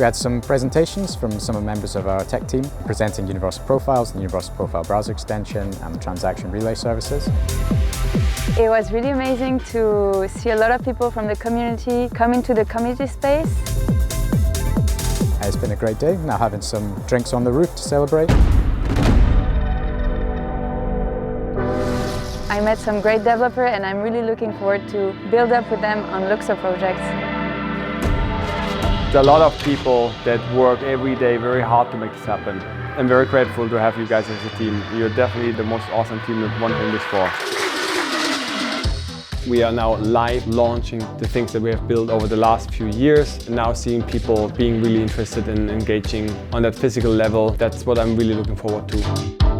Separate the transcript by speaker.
Speaker 1: We had some presentations from some members of our tech team presenting Universal Profiles, the Universal Profile browser extension and transaction relay services.
Speaker 2: It was really amazing to see a lot of people from the community come into the community space.
Speaker 1: It's been a great day, now having some drinks on the roof to celebrate.
Speaker 2: I met some great developers and I'm really looking forward to build up with them on Luxor projects.
Speaker 3: There are a lot of people that work every day very hard to make this happen. I'm very grateful to have you guys as a team. You're definitely the most awesome team that one can wish for. We are now live launching the things that we have built over the last few years, and now seeing people being really interested in engaging on that physical level. That's what I'm really looking forward to.